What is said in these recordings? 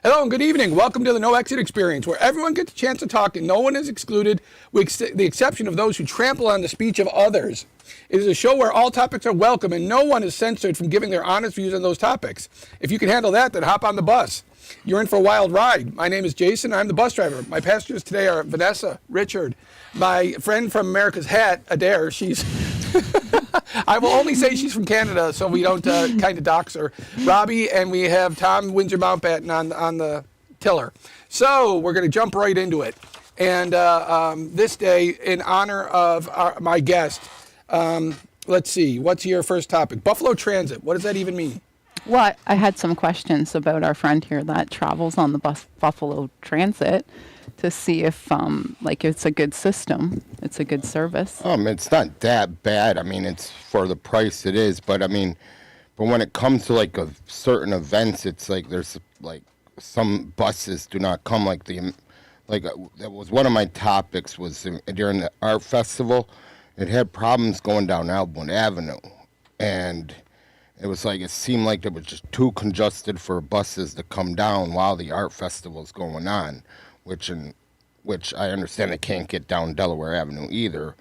Hello and good evening. Welcome to the No Exit Experience, where everyone gets a chance to talk and no one is excluded, with the exception of those who trample on the speech of others. It is a show where all topics are welcome and no one is censored from giving their honest views on those topics. If you can handle that, then hop on the bus. You're in for a wild ride. My name is Jason. I'm the bus driver. My passengers today are Vanessa, Richard, my friend from America's Hat, Adair. She's... I will only say she's from Canada, so we don't kind of dox her. Robbie, and we have Tom Windsor Mountbatten on the tiller. So we're going to jump right into it. And this day, in honor of my guest, let's see, what's your first topic? Buffalo Transit. What does that even mean? Well, I had some questions about our friend here that travels on the Buffalo Transit to see if, it's a good system. It's a good service. It's not that bad. I mean, it's for the price it is. But, but when it comes to, certain events, it's there's, some buses do not come that was one of my topics was during the art festival. It had problems going down Elmwood Avenue. And it was it seemed like it was just too congested for buses to come down while the art festival's going on. Which I understand they can't get down Delaware Avenue either,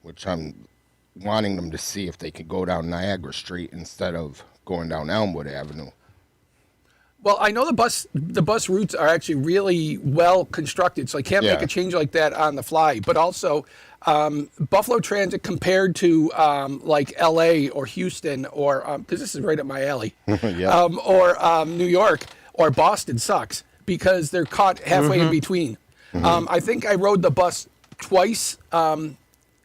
which I'm wanting them to see if they could go down Niagara Street instead of going down Elmwood Avenue. Well, I know the bus routes are actually really well constructed, so I can't make a change like that on the fly. But also, Buffalo Transit compared to L.A. or Houston, or because this is right up my alley, or New York or Boston sucks, because they're caught halfway in between. I think I rode the bus twice in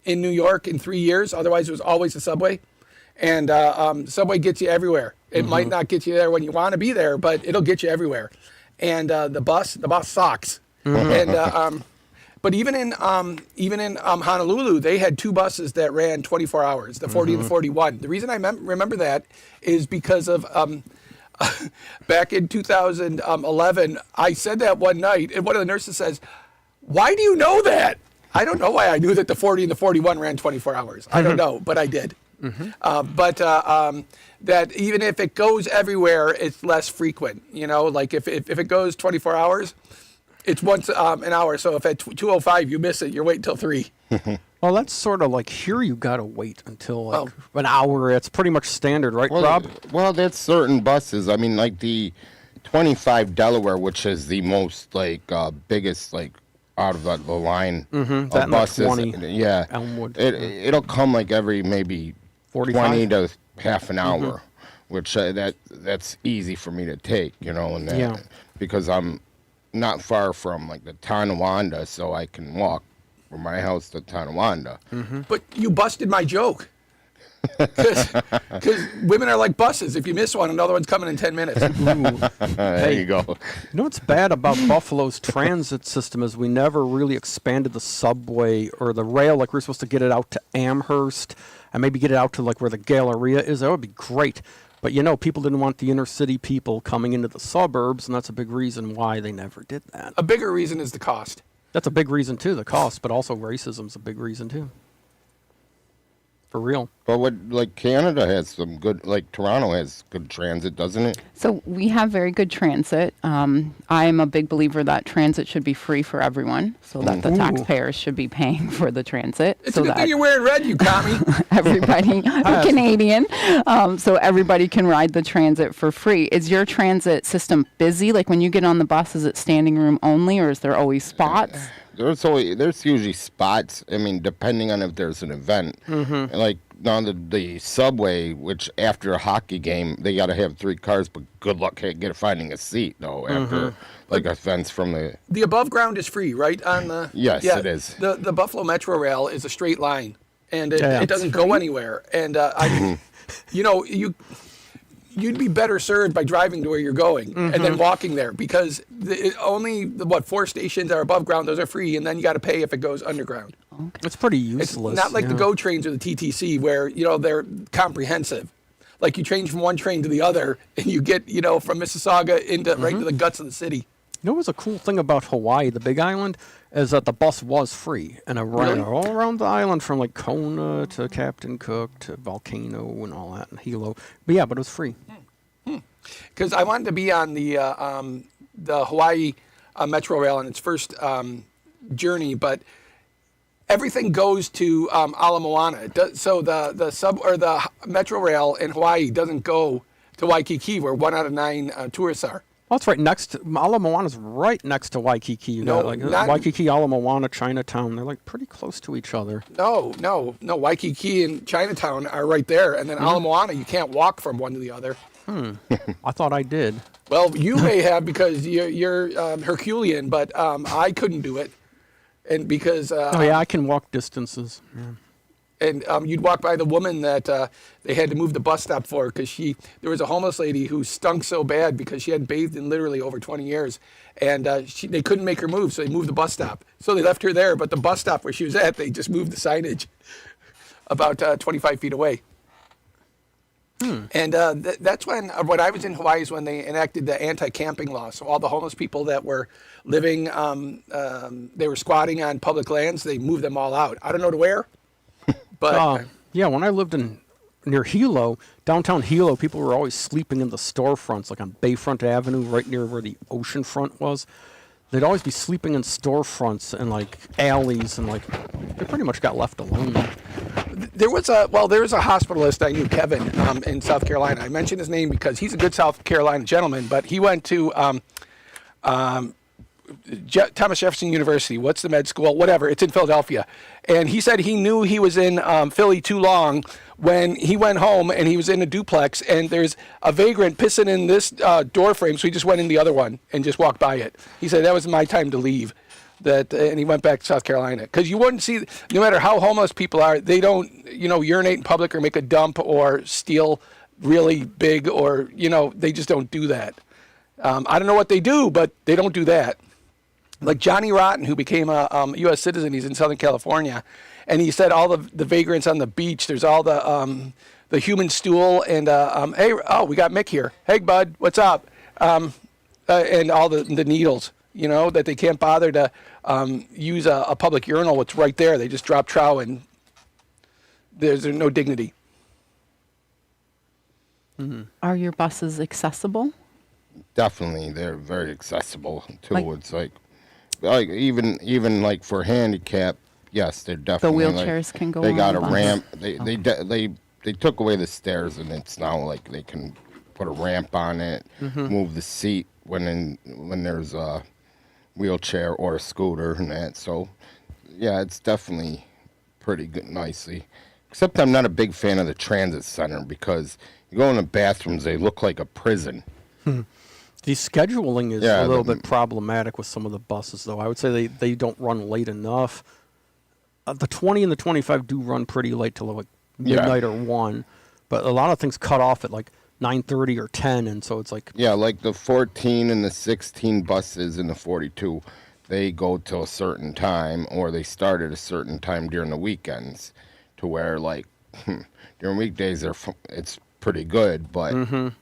New York in 3 years. Otherwise, it was always the subway. And subway gets you everywhere. It might not get you there when you want to be there, but it'll get you everywhere. And the bus sucks. And but even in Honolulu, they had two buses that ran 24 hours, the 40 and the 41. The reason I remember that is because of back in 2011, I said that one night, and one of the nurses says, "Why do you know that?" I don't know why I knew that the 40 and the 41 ran 24 hours. I don't know, but I did. That even if it goes everywhere, it's less frequent. If it goes 24 hours, it's once an hour. So if at 2:05 you miss it, you're waiting till 3. Well, that's sort of like here you got to wait until an hour. It's pretty much standard, right, Rob? Well, that's certain buses. I mean, like the 25 Delaware, which is the most biggest out of the line of that buses. 20 yeah, Elmwood. It'll come every maybe 45? 20 to half an hour, which that's easy for me to take, and that, because I'm not far from the Tonawanda, so I can walk from my house to Tonawanda. But you busted my joke. Because women are like buses. If you miss one, another one's coming in 10 minutes. There you go. You know what's bad about Buffalo's transit system is we never really expanded the subway or the rail. We're supposed to get it out to Amherst and maybe get it out to where the Galleria is. That would be great. But people didn't want the inner city people coming into the suburbs, and that's a big reason why they never did that. A bigger reason is the cost. That's a big reason too, the cost, but also racism's a big reason too. For real. But Canada has some good, Toronto has good transit, doesn't it? So we have very good transit. I'm a big believer that transit should be free for everyone, so that the taxpayers should be paying for the transit. It's so a good that thing you're wearing red, you commie. everybody, we're Canadian, so everybody can ride the transit for free. Is your transit system busy? When you get on the bus, is it standing room only, or is there always spots? There's usually spots. I mean, depending on if there's an event. Now the subway, which after a hockey game, they got to have 3 cars, but good luck finding a seat, though, after events from the... The above ground is free, right? Yes, it is. The Buffalo Metro Rail is a straight line, and it doesn't go anywhere. And, you'd be better served by driving to where you're going and then walking there, because only 4 stations are above ground. Those are free, and then you got to pay if it goes underground. It's pretty useless. It's not like the GO trains or the TTC where they're comprehensive. You change from one train to the other, and you get from Mississauga into right into the guts of the city. You know what was a cool thing about Hawaii, the Big Island, is that the bus was free, and it ran all around the island from Kona to Captain Cook to Volcano and all that, and Hilo. But it was free. Because I wanted to be on the the Hawaii Metro Rail on its first journey, but everything goes to Ala Moana. So the sub or the Metro Rail in Hawaii doesn't go to Waikiki, where 1 out of 9 tourists are. Well, it's right next to Ala Moana's right next to Waikiki. You No, got, like not- Waikiki, Ala Moana, Chinatown. They're like pretty close to each other. No. Waikiki and Chinatown are right there, and then Ala Moana, you can't walk from one to the other. I thought I did. Well, you may have because you're Herculean, but I couldn't do it, and because Oh yeah, I can walk distances. Yeah. and you'd walk by the woman that they had to move the bus stop for because there was a homeless lady who stunk so bad because she hadn't bathed in literally over 20 years, and they couldn't make her move, so they moved the bus stop. So they left her there, but the bus stop where she was at, they just moved the signage about 25 feet away. And that's when I was in Hawaii is when they enacted the anti-camping law. So all the homeless people that were living, they were squatting on public lands, they moved them all out. I don't know to where, but Yeah, when I lived near Hilo, downtown Hilo, people were always sleeping in the storefronts, like on Bayfront Avenue, right near where the ocean front was. They'd always be sleeping in storefronts and like alleys, and like they pretty much got left alone. there was a hospitalist I knew, Kevin, in South Carolina. I mentioned his name because he's a good South Carolina gentleman, but he went to Thomas Jefferson University. What's the med school? Whatever. It's in Philadelphia. And he said he knew he was in Philly too long when he went home and he was in a duplex and there's a vagrant pissing in this door frame. So he just went in the other one and just walked by it. He said that was my time to leave. And he went back to South Carolina because you wouldn't see, no matter how homeless people are, they don't, urinate in public or make a dump or steal really big or, they just don't do that. I don't know what they do, but they don't do that. Like Johnny Rotten, who became a U.S. citizen, he's in Southern California, and he said all the vagrants on the beach, there's all the human stool, and we got Mick here. Hey, bud, what's up? And all the needles, that they can't bother to use a public urinal. It's right there. They just drop trow, and there's no dignity. Are your buses accessible? Definitely, they're very accessible too. It's like even like for handicap, yes, they're definitely. The wheelchairs can go They on got the a bus. ramp. They took away the stairs, and it's now like they can put a ramp on it, move the seat when there's a wheelchair or a scooter and that. So, yeah, it's definitely pretty good, nicely. Except I'm not a big fan of the transit center because you go in the bathrooms, they look like a prison. The scheduling is Yeah, a little bit problematic with some of the buses, though. I would say they don't run late enough. The 20 and the 25 do run pretty late till like midnight or 1, but a lot of things cut off at like 9:30 or 10, and so it's like... Yeah, like the 14 and the 16 buses and the 42, they go till a certain time, or they start at a certain time during the weekends, to where like during weekdays it's pretty good, but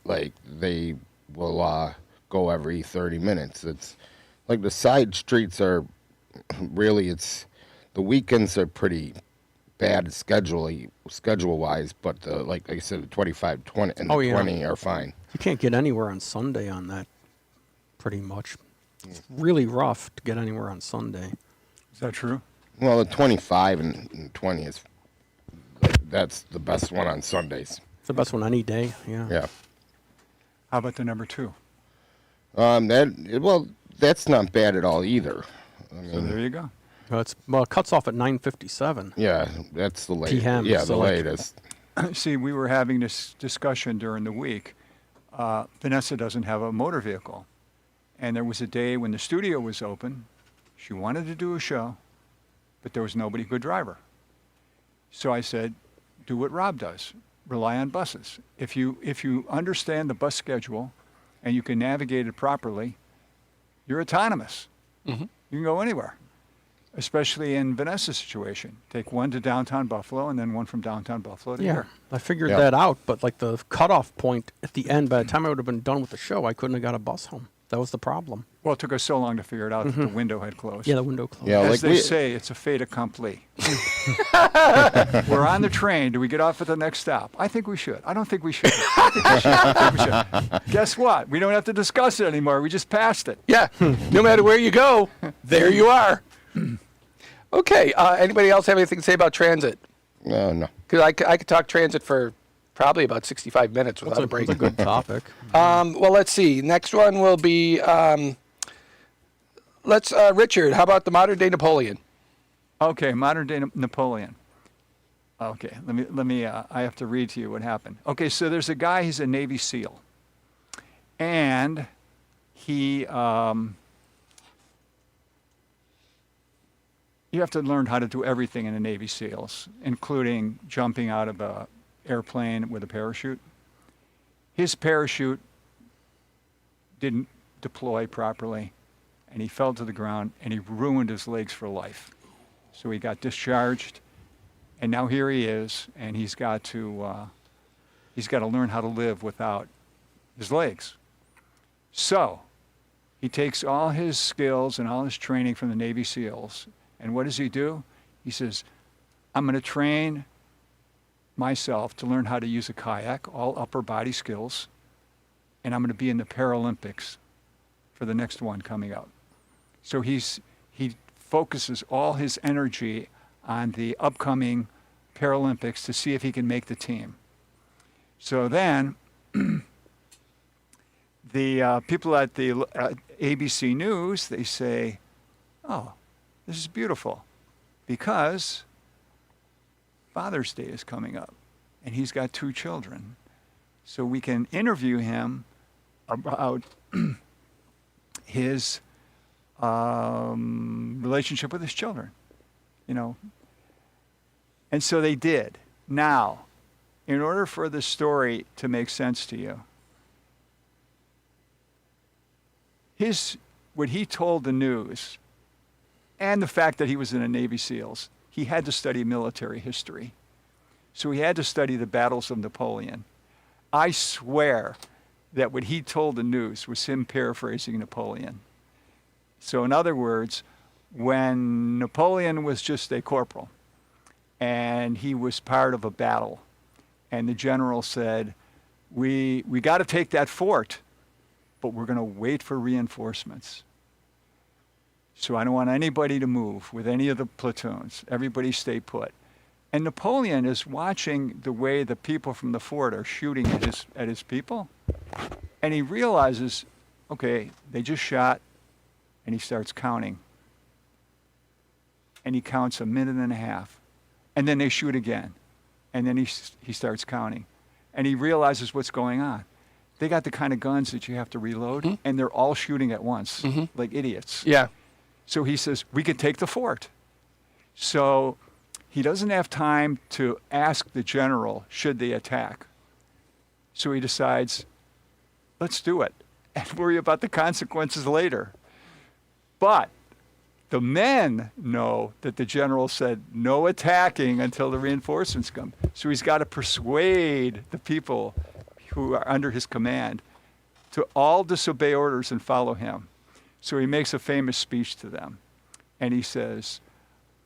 like they will go every 30 minutes. It's like the side streets are really, the weekends are pretty bad schedule-wise, but like I said, the 25, 20, and the 20 are fine. You can't get anywhere on Sunday on that, pretty much. It's really rough to get anywhere on Sunday. Is that true? Well, the 25 and 20 that's the best one on Sundays. It's the best one any day, yeah. Yeah. How about the number 2? That's not bad at all either. So there you go. It cuts off at 9:57. Yeah, that's the latest. PM, Yeah, so the like- latest. See, we were having this discussion during the week. Vanessa doesn't have a motor vehicle. And there was a day when the studio was open. She wanted to do a show, but there was nobody good driver. So I said, do what Rob does. Rely on buses. If you understand the bus schedule and you can navigate it properly, you're autonomous. You can go anywhere, especially in Vanessa's situation. Take one to downtown Buffalo and then one from downtown Buffalo to here. I figured Yeah. that out, but like the cutoff point at the end, by the time I would have been done with the show, I couldn't have got a bus home. That was the problem. Well, it took us so long to figure it out that the window had closed. Yeah, the window closed. Yeah, As like they say, it's a fait accompli. We're on the train. Do we get off at the next stop? I think we should. I don't think we should. I think we should. I think we should. Guess what? We don't have to discuss it anymore. We just passed it. Yeah. No matter where you go, there you are. Okay. Anybody else have anything to say about transit? No. Because I could talk transit for probably about 65 minutes without a break. That's a good topic. Well, let's see. Next one will be, Richard, how about the modern day Napoleon? Okay, modern day Napoleon. Okay, let me. I have to read to you what happened. Okay, so there's a guy. He's a Navy SEAL, and he. You have to learn how to do everything in the Navy SEALs, including jumping out of a airplane with a parachute. His parachute didn't deploy properly, and he fell to the ground, and he ruined his legs for life. So he got discharged, and now here he is, and he's got to learn how to live without his legs. So he takes all his skills and all his training from the Navy SEALs, and what does he do? He says, I'm going to train myself to learn how to use a kayak, all upper body skills, and I'm going to be in the Paralympics for the next one coming up. So he focuses all his energy on the upcoming Paralympics to see if he can make the team. So then the people at the ABC News, they say, oh, this is beautiful because Father's Day is coming up, and he's got 2 children. So we can interview him about his relationship with his children, And so they did. Now, in order for the story to make sense to you, what he told the news, and the fact that he was in the Navy SEALs, he had to study military history. So he had to study the battles of Napoleon. I swear that what he told the news was him paraphrasing Napoleon. So in other words, when Napoleon was just a corporal and he was part of a battle, and the general said, we got to take that fort, but we're going to wait for reinforcements. So I don't want anybody to move with any of the platoons. Everybody stay put. And Napoleon is watching the way the people from the fort are shooting at his people. And he realizes, okay, they just shot, and he starts counting. And he counts a minute and a half. And then they shoot again. And then he starts counting. And he realizes what's going on. They got the kind of guns that you have to reload, and they're all shooting at once, like idiots. Yeah. So he says, we can take the fort. So he doesn't have time to ask the general, should they attack? So he decides, let's do it and worry about the consequences later. But the men know that the general said no attacking until the reinforcements come. So he's got to persuade the people who are under his command to all disobey orders and follow him. So he makes a famous speech to them. And he says,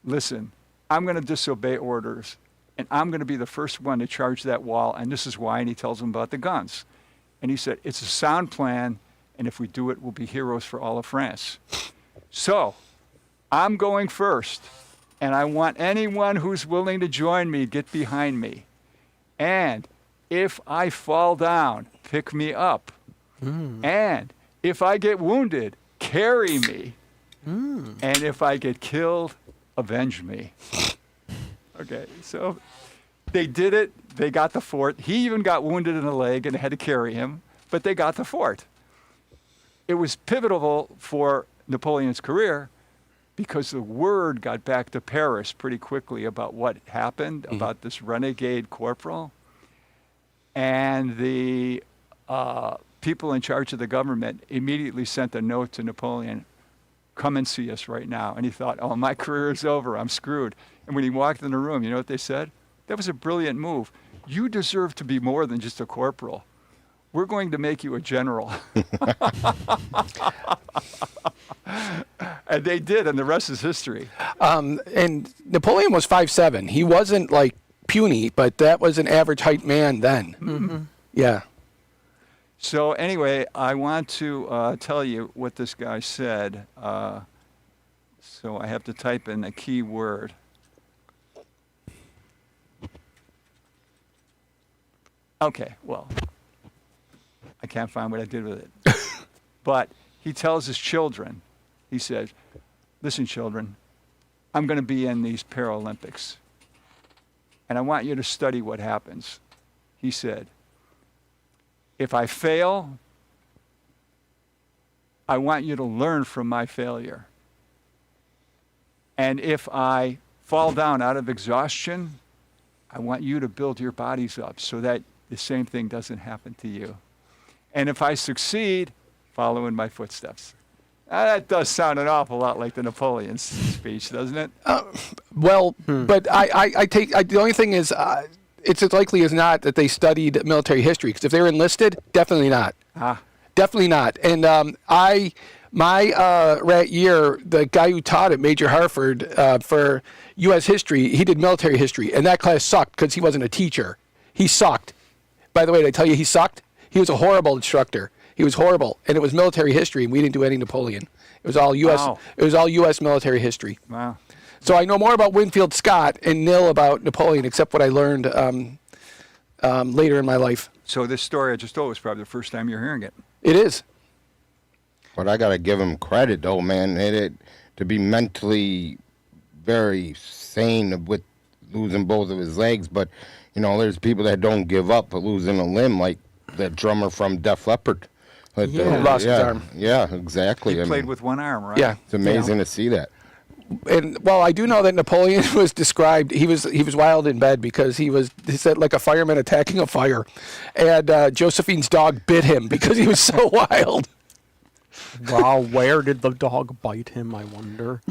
listen, I'm going to disobey orders, and I'm going to be the first one to charge that wall, and this is why. And he tells them about the guns. And he said, it's a sound plan, and if we do it, we'll be heroes for all of France. So I'm going first, and I want anyone who's willing to join me, get behind me. And if I fall down, pick me up. And if I get wounded, carry me. And if I get killed, avenge me. Okay, so they did it. They got the fort. He even got wounded in the leg and had to carry him, but they got the fort. It was pivotal for Napoleon's career because the word got back to Paris pretty quickly about what happened, about this renegade corporal. And the people in charge of the government immediately sent a note to Napoleon, come and see us right now. And he thought, oh, my career is over. I'm screwed. And when he walked in the room, you know what they said? That was a brilliant move. You deserve to be more than just a corporal. we're going to make you a general. And they did, and the rest is history. And Napoleon was 5'7". He wasn't like puny, but that was an average height man then. Mm-hmm. Yeah. So anyway, I want to tell you what this guy said. So I have to type in a key word. Okay, well, I can't find what I did with it. But he tells his children, he says, listen, children, I'm going to be in these Paralympics. And I want you to study what happens. He said, if I fail, I want you to learn from my failure. And if I fall down out of exhaustion, I want you to build your bodies up so that the same thing doesn't happen to you. And if I succeed, follow in my footsteps. That does sound an awful lot like the Napoleon speech, doesn't it? Well, but the only thing is, it's as likely as not that they studied military history, because if they were enlisted, definitely not. Definitely not. And my rat year, the guy who taught at Major Hartford for U.S. history, he did military history, and that class sucked because he wasn't a teacher. He sucked. By the way, did I tell you he sucked? He was a horrible instructor. He was horrible, and it was military history, and we didn't do any Napoleon. It was all U.S. Wow. It was all U.S. military history. Wow. So I know more about Winfield Scott and nil about Napoleon, except what I learned later in my life. So this story I just told was probably the first time you're hearing it. It is. But I gotta give him credit, though, man. To be mentally very sane with losing both of his legs. But you know, there's people that don't give up but losing a limb, like the drummer from Def Leppard. Who lost his arm. Yeah, exactly. He I played mean, with one arm, right? Yeah. it's amazing to see that. And well, I do know that Napoleon was described. He was wild in bed because he said like a fireman attacking a fire, and Josephine's dog bit him because he was so wild. Wow, where did the dog bite him, I wonder?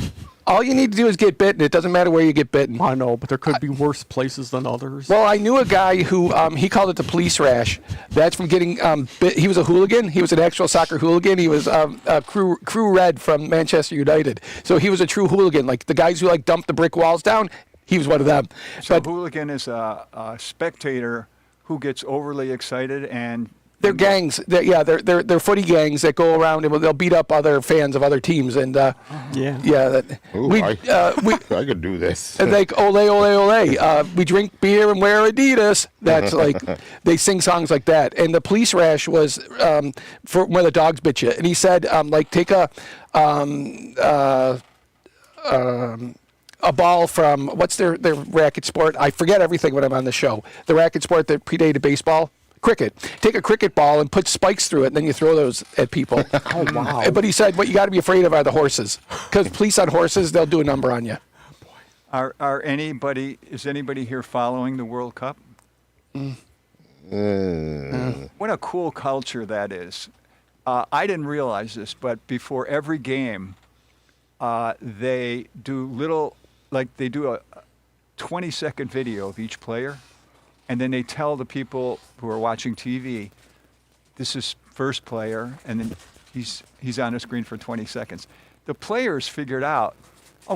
All you need to do is get bitten. It doesn't matter where you get bitten. I know, but there could be worse places than others. Well, I knew a guy who he called it the police rash. That's from getting bit. He was a hooligan. He was an actual soccer hooligan. He was a crew red from Manchester United. So he was a true hooligan. Like the guys who like dump the brick walls down, he was one of them. So hooligan is a spectator who gets overly excited and they're gangs. They're footy gangs that go around and they'll beat up other fans of other teams. And Ooh, I could do this. And like ole ole ole, we drink beer and wear Adidas. That's like they sing songs like that. And the police rash was for where the dogs bit you. And he said like take a ball from what's their racket sport? I forget everything when I'm on the show. The racket sport that predated baseball. Cricket. Take a cricket ball and put spikes through it, and then you throw those at people. Oh, wow. But he said what you got to be afraid of are the horses, because police on horses, they'll do a number on you. Is anybody here following the World Cup? What a cool culture that is. I didn't realize this, but before every game, they do a 20-second video of each player. And then they tell the people who are watching TV, this is first player, and then he's on the screen for 20 seconds. The players figured out,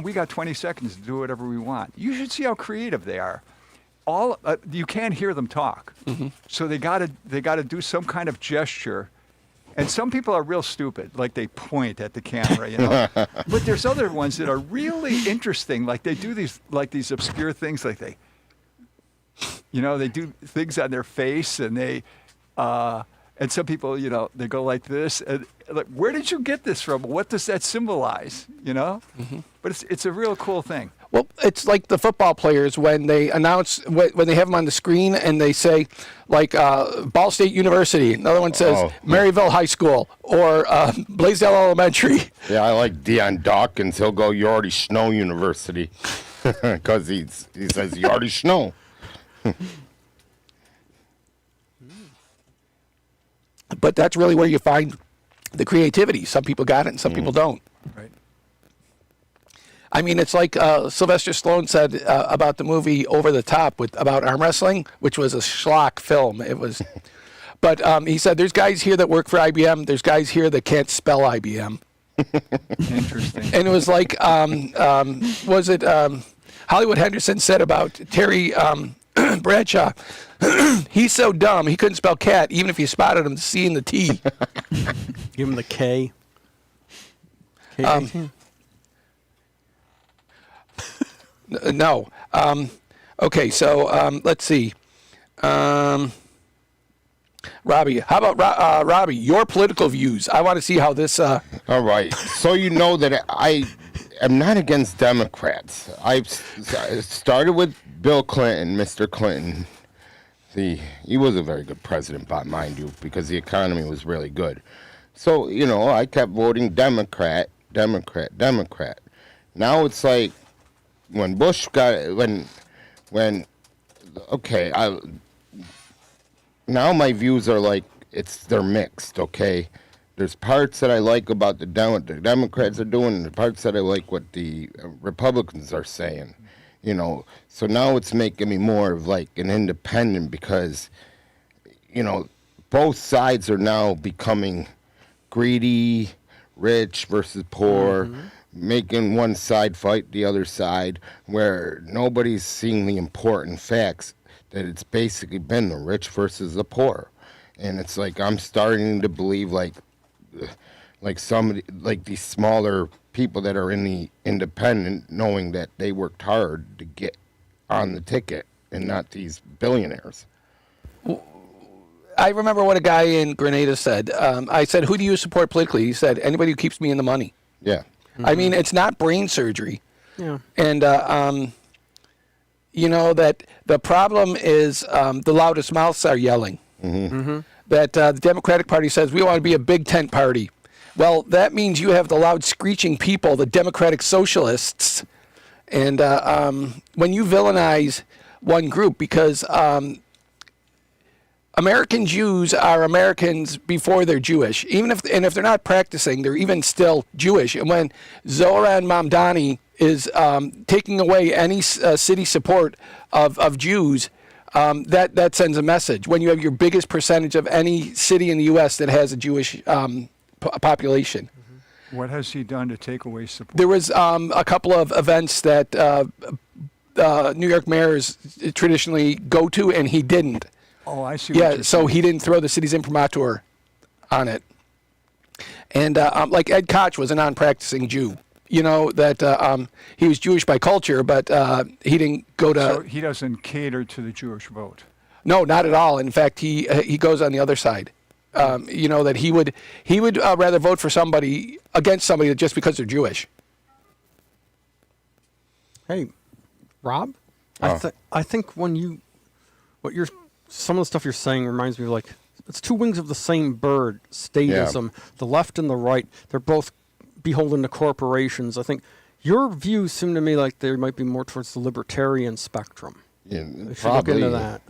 we got 20 seconds to do whatever we want. You should see how creative they are. You can't hear them talk, so they got to do some kind of gesture. And some people are real stupid, like they point at the camera, you know. But there's other ones that are really interesting, like they do these obscure things, like they do things on their face, and and some people, they go like this. And like, where did you get this from? What does that symbolize? But it's a real cool thing. Well, it's like the football players when they announce when they have them on the screen and they say, like Ball State University. Another one says Maryville High School or Blaisdell Elementary. Yeah, I like Deion Dawkins. He'll go Yardie Snow University because he says Yardie Snow. But that's really where you find the creativity. Some people got it and some people don't. Right. I mean, it's like Sylvester Stallone said about the movie Over the Top about arm wrestling, which was a schlock film. It was, But he said there's guys here that work for IBM. There's guys here that can't spell IBM. Interesting. And it was like, was it Hollywood Henderson said about Terry Bradshaw? He's so dumb he couldn't spell cat even if you spotted him the C and the T. Give him the K. No. Okay, so let's see. Robbie, how about Robbie? Your political views. I want to see how this. All right. So you know that I am not against Democrats. I started with Bill Clinton, Mr. Clinton. He was a very good president, mind you, because the economy was really good. So, you know, I kept voting Democrat. Now it's like when Bush now my views are like they're mixed, okay? There's parts that I like about what the Democrats are doing, and the parts that I like what the Republicans are saying, you know. So now it's making me more of like an independent because, you know, both sides are now becoming greedy, rich versus poor, making one side fight the other side, where nobody's seeing the important facts that it's basically been the rich versus the poor. And it's like I'm starting to believe like somebody like these smaller people that are in the independent, knowing that they worked hard to get on the ticket and not these billionaires. I remember what a guy in Grenada said. I said, who do you support politically? He said, anybody who keeps me in the money. Yeah. I mean, it's not brain surgery. Yeah. And, you know, that the problem is the loudest mouths are yelling. That the Democratic Party says, we want to be a big tent party. Well, that means you have the loud screeching people, the Democratic Socialists. And when you villainize one group, because American Jews are Americans before they're Jewish, if they're not practicing, they're even still Jewish. And when Zoran Mamdani is taking away any city support of Jews, that sends a message. When you have your biggest percentage of any city in the U.S. that has a Jewish population. What has he done to take away support? There was a couple of events that New York mayors traditionally go to, and he didn't. Oh, I see. What Yeah, you're so saying. he didn't throw the city's imprimatur on it. And like Ed Koch was a non-practicing Jew. You know, that he was Jewish by culture, but he didn't go to... So he doesn't cater to the Jewish vote. No, not at all. In fact, he goes on the other side. You know, that he would rather vote for somebody against somebody just because they're Jewish. Hey, Rob, Oh. I think some of the stuff you're saying reminds me of like it's two wings of the same bird. Statism, the left and the right, they're both beholden to corporations. I think your views seem to me like they might be more towards the libertarian spectrum. Yeah, We should look into that.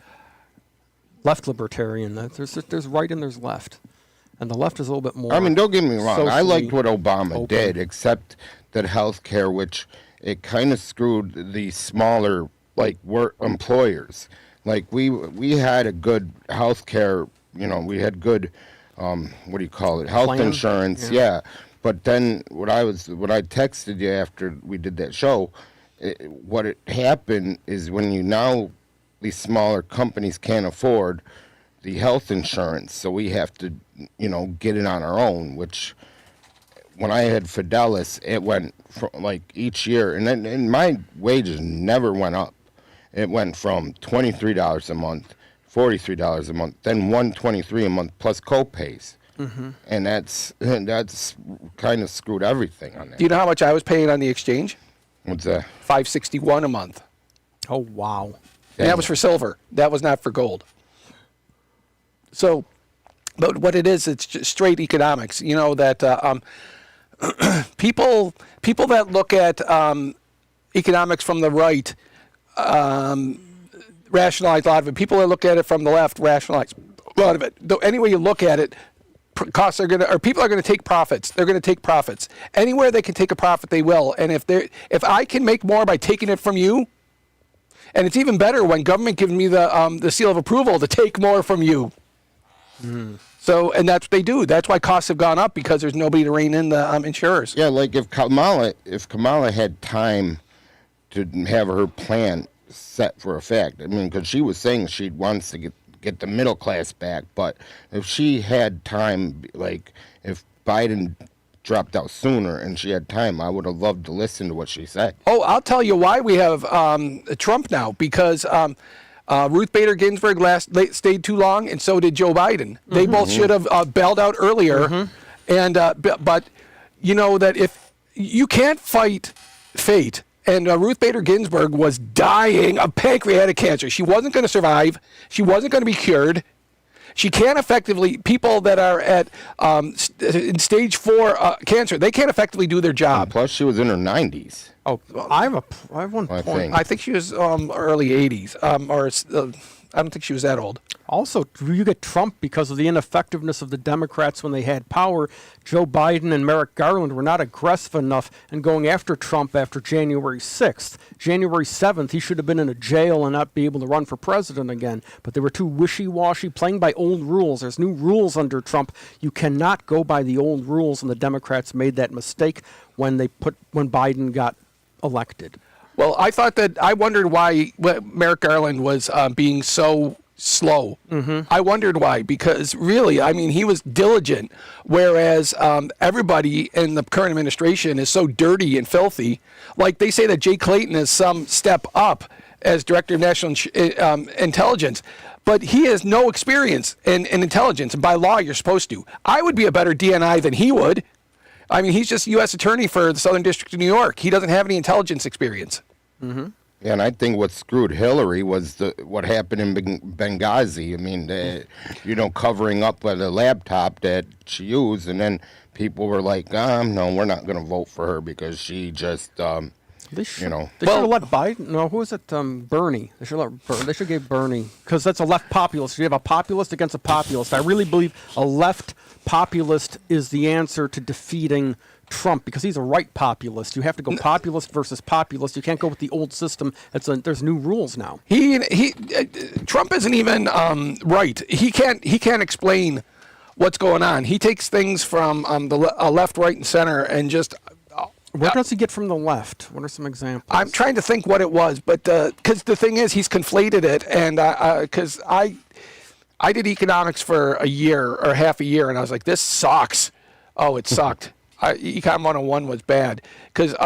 Left libertarian. There's right and there's left, and the left is a little bit more. I mean, don't get me wrong. I liked socially what Obama open. did, except that healthcare, which it kind of screwed the smaller employers. Like we had a good healthcare, you know, we had good, health Plan? insurance, yeah. But then what I texted you after we did that show, what happened is when these smaller companies can't afford the health insurance, so we have to, you know, get it on our own, which when I had Fidelis, it went from like each year, and my wages never went up. It went from $23 a month, $43 a month, then $123 a month plus co-pays. And that's kind of screwed everything on that. Do you know how much I was paying on the exchange? What's that? $561 a month. Oh wow. And that was for silver. That was not for gold. So, but what it is, it's just straight economics. You know, that people that look at economics from the right rationalize a lot of it. People that look at it from the left rationalize a lot of it. Though any way you look at it, people are going to take profits. They're going to take profits. Anywhere they can take a profit, they will. And if I can make more by taking it from you, and it's even better when government gives me the seal of approval to take more from you. So, and that's what they do. That's why costs have gone up, because there's nobody to rein in the insurers. Yeah, like if Kamala had time to have her plan set for a fact. I mean, because she was saying she wants to get the middle class back, but if she had time, like if Biden dropped out sooner and she had time, I would have loved to listen to what she said. Oh, I'll tell you why we have Trump now, because Ruth Bader Ginsburg stayed too long, and so did Joe Biden. They both should have bailed out earlier. And but you know that if you can't fight fate, and Ruth Bader Ginsburg was dying of pancreatic cancer. She wasn't going to survive. She wasn't going to be cured. She can't effectively, people that are at in stage 4 cancer, they can't effectively do their job. Plus, she was in her 90s. Oh, I have one I point. think. I think she was early 80s, I don't think she was that old. Also, you get Trump because of the ineffectiveness of the Democrats when they had power. Joe Biden and Merrick Garland were not aggressive enough in going after Trump after January 6th. January 7th, he should have been in a jail and not be able to run for president again. But they were too wishy-washy, playing by old rules. There's new rules under Trump. You cannot go by the old rules, and the Democrats made that mistake when Biden got elected. Well, I wondered why Merrick Garland was being so slow. I wondered why, because really, I mean, he was diligent, whereas everybody in the current administration is so dirty and filthy. Like they say that Jay Clayton is some step up as Director of National Intelligence, but he has no experience in intelligence, and by law, you're supposed to. I would be a better DNI than he would. I mean, he's just U.S. Attorney for the Southern District of New York. He doesn't have any intelligence experience. Yeah, and I think what screwed Hillary was what happened in Benghazi. I mean, covering up with a laptop that she used, and then people were like, no, we're not going to vote for her because she just, They should have let Biden. No, who is it? Bernie. They should give Bernie, because that's a left populist. You have a populist against a populist. I really believe a left populist is the answer to defeating Trump, because he's a right populist. You have to go populist versus populist. You can't go with the old system. There's new rules now. Trump isn't even right. He can't explain what's going on. He takes things from the left, right, and center, and just. Where does he get from the left? What are some examples? I'm trying to think what it was, but because the thing is, he's conflated it, and because I did economics for a year or half a year, and I was like, this sucks. Oh, it sucked. Econ 101 was bad because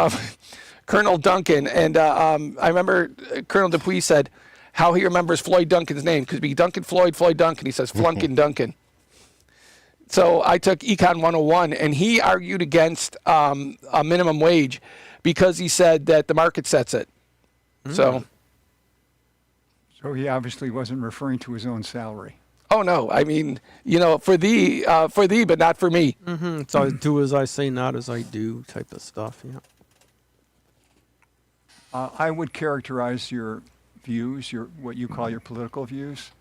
Colonel Duncan, and I remember Colonel Dupuis said how he remembers Floyd Duncan's name, because be Duncan Floyd Duncan. He says Flunkin' Duncan. So I took Econ 101, and he argued against a minimum wage because he said that the market sets it. So he obviously wasn't referring to his own salary. Oh no! I mean, for thee, but not for me. So do as I say, not as I do, type of stuff. Yeah. I would characterize your views, what you call your political views,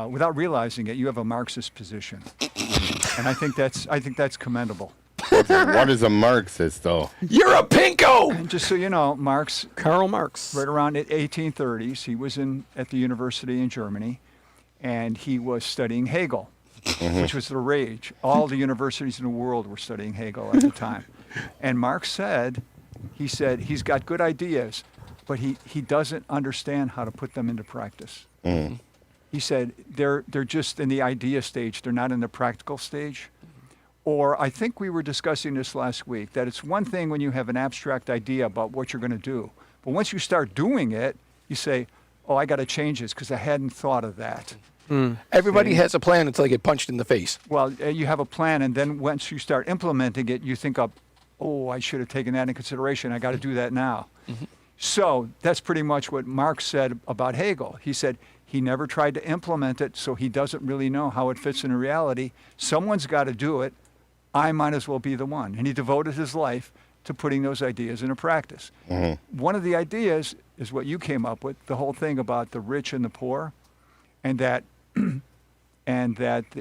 without realizing it. You have a Marxist position, and I think that's commendable. What is a Marxist, though? You're a pinko! And just so you know, Karl Marx, right around the 1830s, he was at the university in Germany, and he was studying Hegel, which was the rage. All the universities in the world were studying Hegel at the time. And Marx said he's got good ideas, but he doesn't understand how to put them into practice. He said they're just in the idea stage, they're not in the practical stage. Or I think we were discussing this last week, that it's one thing when you have an abstract idea about what you're going to do, but once you start doing it, you say, oh, I got to change this because I hadn't thought of that. Everybody has a plan until they get punched in the face. Well, you have a plan, and then once you start implementing it, you think of, oh, I should have taken that into consideration. I got to do that now. So that's pretty much what Marx said about Hegel. He said he never tried to implement it, so he doesn't really know how it fits in reality. Someone's got to do it. I might as well be the one. And he devoted his life to putting those ideas into practice. One of the ideas is what you came up with, the whole thing about the rich and the poor, and that,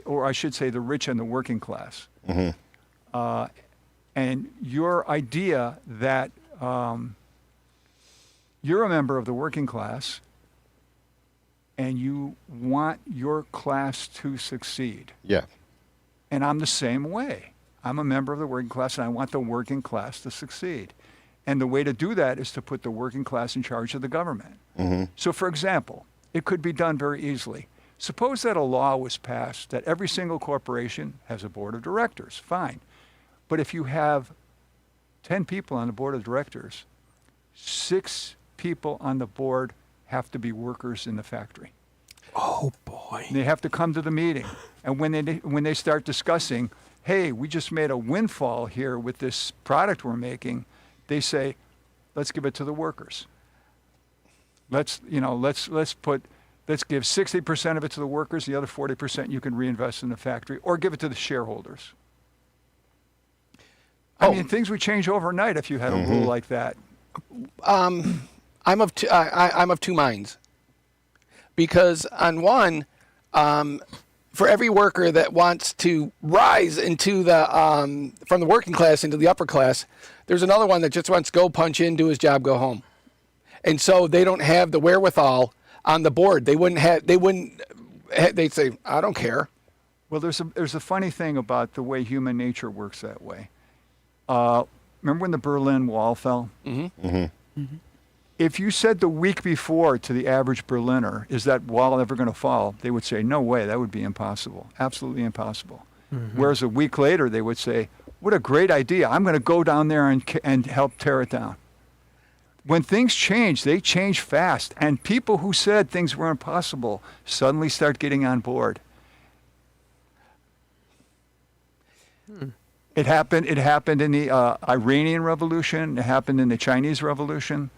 or I should say the rich and the working class. And your idea that you're a member of the working class, and you want your class to succeed. Yeah. And I'm the same way. I'm a member of the working class, and I want the working class to succeed. And the way to do that is to put the working class in charge of the government. So, for example, it could be done very easily. Suppose that a law was passed that every single corporation has a board of directors. Fine. But if you have 10 people on the board of directors, 6 people on the board have to be workers in the factory. Oh boy. They have to come to the meeting. And when they start discussing, hey, we just made a windfall here with this product we're making, they say, let's give it to the workers. Let's give 60% of it to the workers, the other 40% you can reinvest in the factory, or give it to the shareholders. I mean, things would change overnight if you had a rule like that. I'm of two minds, because on one, for every worker that wants to rise into the from the working class into the upper class, there's another one that just wants to go punch in, do his job, go home, and so they don't have the wherewithal on the board. They'd say, I don't care. Well, there's a funny thing about the way human nature works that way. Remember when the Berlin Wall fell? If you said the week before to the average Berliner, is that wall ever going to fall? They would say, no way, that would be impossible. Absolutely impossible. Whereas a week later, they would say, what a great idea. I'm going to go down there and help tear it down. When things change, they change fast. And people who said things were impossible suddenly start getting on board. It happened in the Iranian Revolution. It happened in the Chinese Revolution.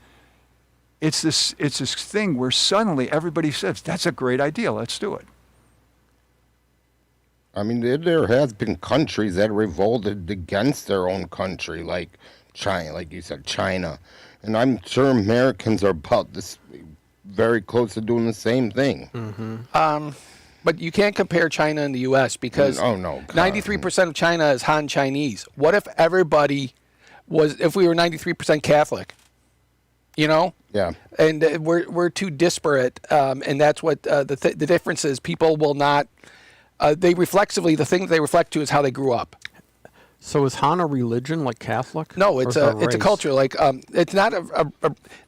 It's this thing where suddenly everybody says, that's a great idea, let's do it. I mean, there has been countries that revolted against their own country, like China, like you said, China. And I'm sure Americans are about this, very close to doing the same thing. But you can't compare China and the U.S. because 93% of China is Han Chinese. What if everybody if we were 93% Catholic? You know? Yeah. And we're too disparate, and that's what the difference is. People will not. The thing that they reflect to is how they grew up. So is Han a religion like Catholic? No, Or it's is it a race? culture. Like it's not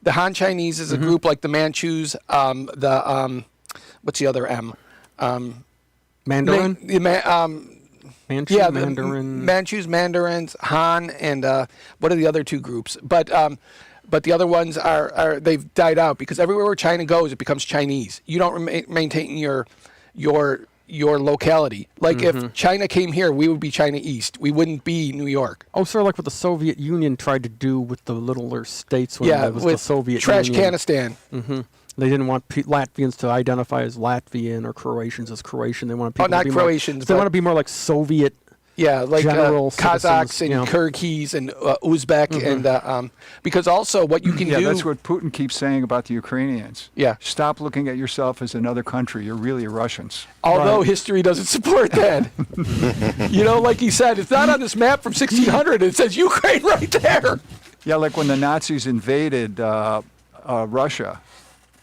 the Han Chinese is a group like the Manchus. What's the other M? Mandarin? Manchu, Yeah, Mandarin. Manchus, Mandarins, Han, and what are the other two groups? But the other ones are they've died out because everywhere where China goes, it becomes Chinese. You don't maintain your locality. Like if China came here, we would be China East. We wouldn't be New York. Oh, sort of like what the Soviet Union tried to do with the littler states when it was with the Soviet Union. Trashkanistan. They didn't want Latvians to identify as Latvian or Croatians as Croatian. They wanted people not to be Croatians, they but- want to be more like Soviet. Yeah, like General Kazakhs citizens, and you know. Kyrgyz and Uzbek and because also what you can do. That's what Putin keeps saying about the Ukrainians. Yeah. Stop looking at yourself as another country. You're really Russians. Although history doesn't support that. Like he said, it's not on this map from 1600. It says Ukraine right there. Yeah, like when the Nazis invaded Russia,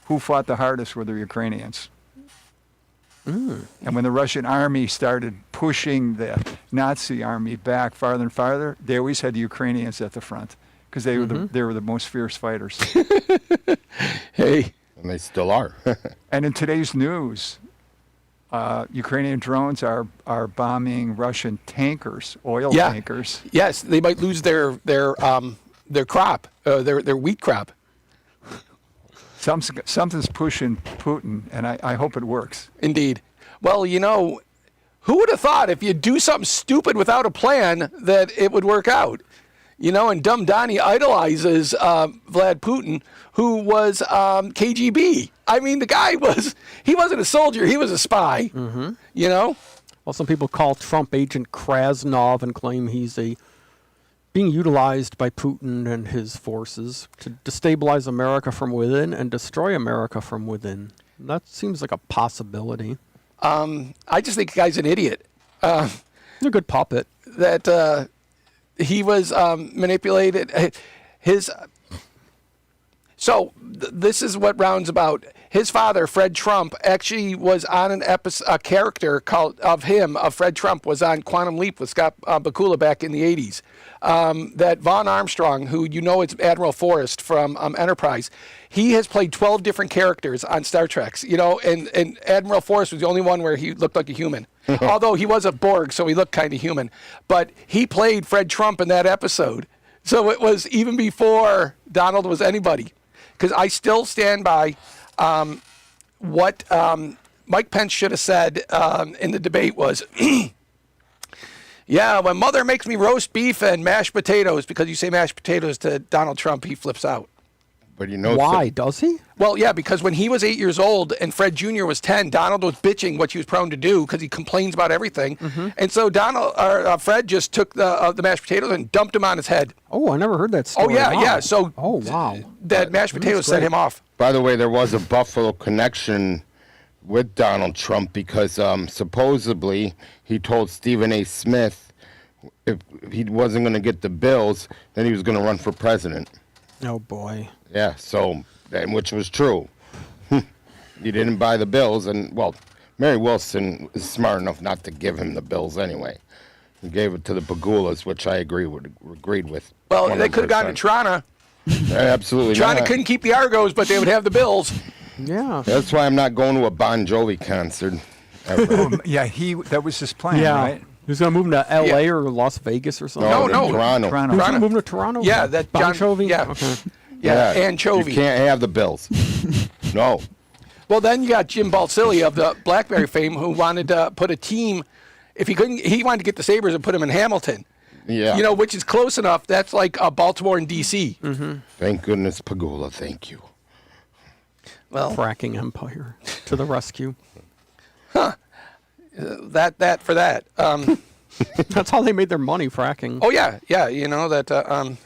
who fought the hardest were the Ukrainians. And when the Russian army started pushing the Nazi army back farther and farther, they always had the Ukrainians at the front because they were the most fierce fighters. Hey. And they still are. And in today's news, Ukrainian drones are bombing Russian tankers, oil tankers. Yes, they might lose their crop, their wheat crop. Something's pushing Putin, and I hope it works. Indeed. Well, who would have thought if you do something stupid without a plan that it would work out? And Dumb Donnie idolizes Vlad Putin, who was KGB. I mean, the guy he wasn't a soldier, he was a spy. Well, some people call Trump Agent Krasnov and claim he's being utilized by Putin and his forces to destabilize America from within and destroy America from within. That seems like a possibility. I just think the guy's an idiot. He's a good puppet. That he was manipulated. This is what rounds about. his father, Fred Trump, actually was on an episode, a character called of Fred Trump, was on Quantum Leap with Scott Bakula back in the 80s. That Vaughn Armstrong, who it's Admiral Forrest from Enterprise, he has played 12 different characters on Star Trek, and Admiral Forrest was the only one where he looked like a human. Although he was a Borg, so he looked kind of human. But he played Fred Trump in that episode. So it was even before Donald was anybody. Because I still stand by what Mike Pence should have said in the debate was, yeah, when Mother makes me roast beef and mashed potatoes, because you say mashed potatoes to Donald Trump, he flips out. But Why? Does he? Well, yeah, because when he was 8 years old and Fred Jr. was 10, Donald was bitching what he was prone to do because he complains about everything. And so Fred just took the mashed potatoes and dumped them on his head. Oh, I never heard that story. Oh, yeah, Wow. yeah. So Oh, wow. that mashed potatoes set him off. By the way, there was a Buffalo connection with Donald Trump because supposedly he told Stephen A. Smith if he wasn't going to get the bills, then he was going to run for president. Oh, boy. Yeah, which was true. He didn't buy the bills, and, well, Mary Wilson is smart enough not to give him the bills anyway. He gave it to the Pagulas, which I agreed with. Well, they could have gone to Toronto. Absolutely Toronto not. couldn't keep the Argos, but they would have the bills. Yeah. That's why I'm not going to a Bon Jovi concert. ever. Yeah, that was his plan, Yeah. right? He was going to move him to L.A. or Las Vegas or something. No, in no. Toronto. Toronto. He was Toronto. moving to Toronto? Yeah, that Bon John- Jovi? yeah. Okay. Yeah, anchovy. You can't have the bills. No. Well, then you got Jim Balsillie of the BlackBerry fame who wanted to put a team. If he couldn't, he wanted to get the Sabres and put them in Hamilton. Yeah. Which is close enough. That's like Baltimore and D.C. Thank goodness, Pagula. Thank you. Well, Fracking empire to the rescue. that for that. That's how they made their money, fracking, Oh yeah.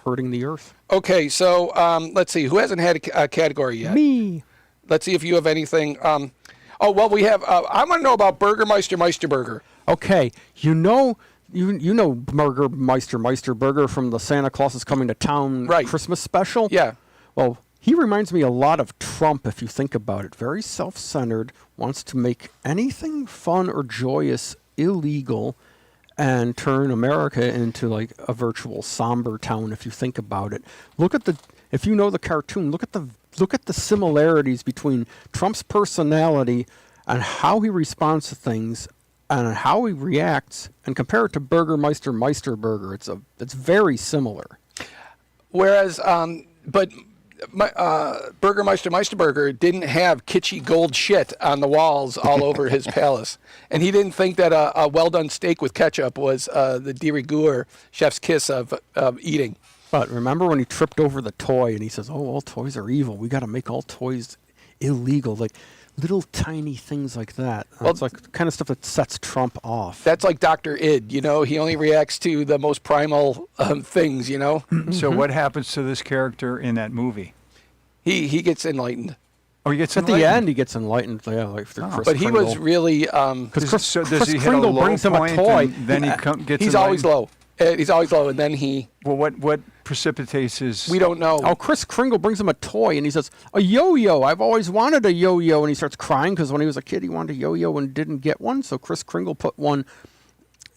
hurting the earth. Okay, so let's see. Who hasn't had a category yet? Me. Let's see if you have anything. We have. I want to know about Burgermeister Meisterburger. Okay, you know Meister Burger from the Santa Claus is Coming to Town Right. Christmas special. Yeah. Well, he reminds me a lot of Trump if you think about it. Very self-centered, wants to make anything fun or joyous illegal and turn America into like a virtual somber town if you think about it. If you know the cartoon, look at the similarities between Trump's personality and how he responds to things and how he reacts, and compare it to Burgermeister Meisterburger. It's very similar. Whereas, Burgermeister Meisterburger didn't have kitschy gold shit on the walls all over his palace. And he didn't think that a well-done steak with ketchup was the de rigueur chef's kiss of eating. But remember when he tripped over the toy and he says, "Oh, all toys are evil. We got to make all toys illegal." Like little tiny things like that. It's like the kind of stuff that sets Trump off. That's like Dr. Id, he only reacts to the most primal things, So what happens to this character in that movie? He gets enlightened. Oh, he gets At the enlightened? end, he gets enlightened. Yeah, like through Chris But he Kringle. was really, Because Chris, So does Chris he hit a Kringle low brings him a point toy. and then he gets he's always enlightened? low. He's always low, and then Well, what precipitates his... we don't know. Oh, Chris Kringle brings him a toy, and he says, "A yo-yo. I've always wanted a yo-yo." And he starts crying because when he was a kid, he wanted a yo-yo and didn't get one. So Chris Kringle put one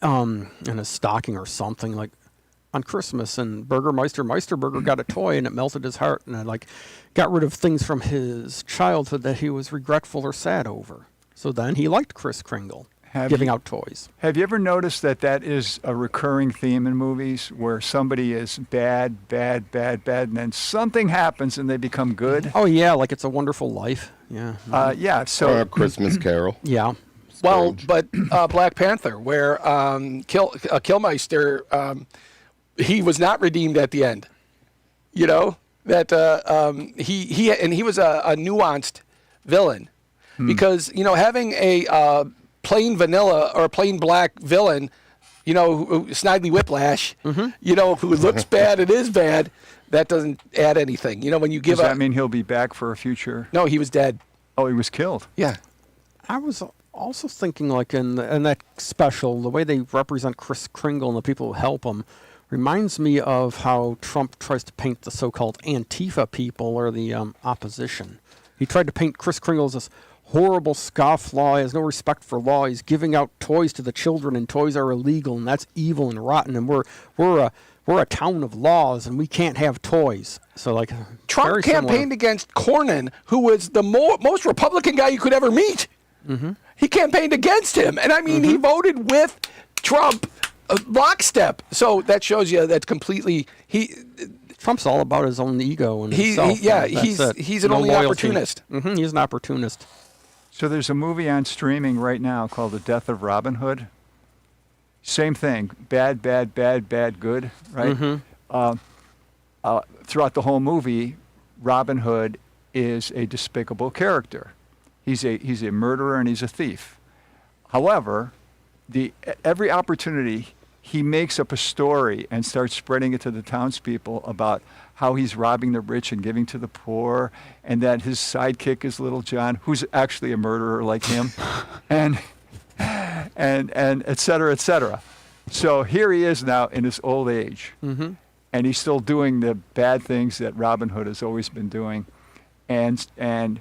in a stocking or something like on Christmas, and Meisterburger got a toy, and it melted his heart, and it got rid of things from his childhood that he was regretful or sad over. So then he liked Chris Kringle giving out toys. Have you ever noticed that is a recurring theme in movies where somebody is bad, and then something happens and they become good? Oh yeah, like It's a Wonderful Life. Yeah. Yeah, Or so... a Christmas Carol. Yeah. Well, Scrooge. but Black Panther, where Killmeister, he was not redeemed at the end. He was a nuanced villain, because having a plain vanilla or a plain black villain, Snidely Whiplash, who looks bad and is bad, that doesn't add anything. When you give Does that mean he'll be back for a future... No, he was dead. Oh, he was killed. Yeah. I was also thinking, like in that special, the way they represent Chris Kringle and the people who help him reminds me of how Trump tries to paint the so-called Antifa people or the opposition. He tried to paint Kris Kringle as this horrible scofflaw. He has no respect for law. He's giving out toys to the children, and toys are illegal, and that's evil and rotten. And we're a town of laws, and we can't have toys. So like Trump very campaigned similar. against Cornyn, who was the most Republican guy you could ever meet. Mm-hmm. He campaigned against him, and I mean, he voted with Trump lockstep. So that shows you that completely Trump's all about his own ego and He- himself. he- yeah, and that's it. he's an No only loyalty. opportunist. He's an opportunist. So there's a movie on streaming right now called The Death of Robin Hood. Same thing, bad, bad, bad, bad, good, right? Throughout the whole movie, Robin Hood is a despicable character. He's a murderer and he's a thief. However, every opportunity he makes up a story and starts spreading it to the townspeople about how he's robbing the rich and giving to the poor, and that his sidekick is Little John, who's actually a murderer like him, and et cetera, et cetera. So here he is now in his old age, and he's still doing the bad things that Robin Hood has always been doing, and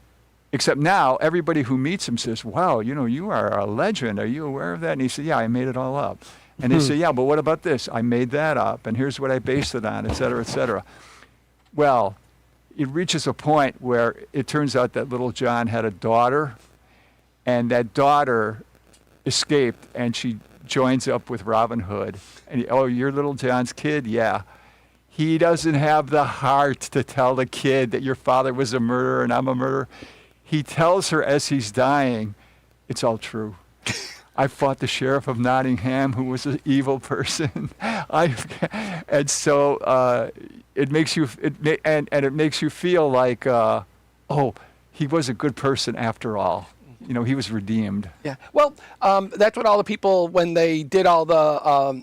except now everybody who meets him says, "Wow, you are a legend. Are you aware of that?" And he said, "Yeah, I made it all up." And they say, "Yeah, but what about this? I made that up, and here's what I based it on, et cetera, et cetera." Well, it reaches a point where it turns out that Little John had a daughter, and that daughter escaped, and she joins up with Robin Hood. And oh, you're Little John's kid? Yeah. He doesn't have the heart to tell the kid that your father was a murderer and I'm a murderer. He tells her as he's dying, "It's all true. I fought the sheriff of Nottingham, who was an evil person." And so it makes you it makes you feel like, oh, he was a good person after all. He was redeemed. Yeah. Well, that's what all the people, when they did all the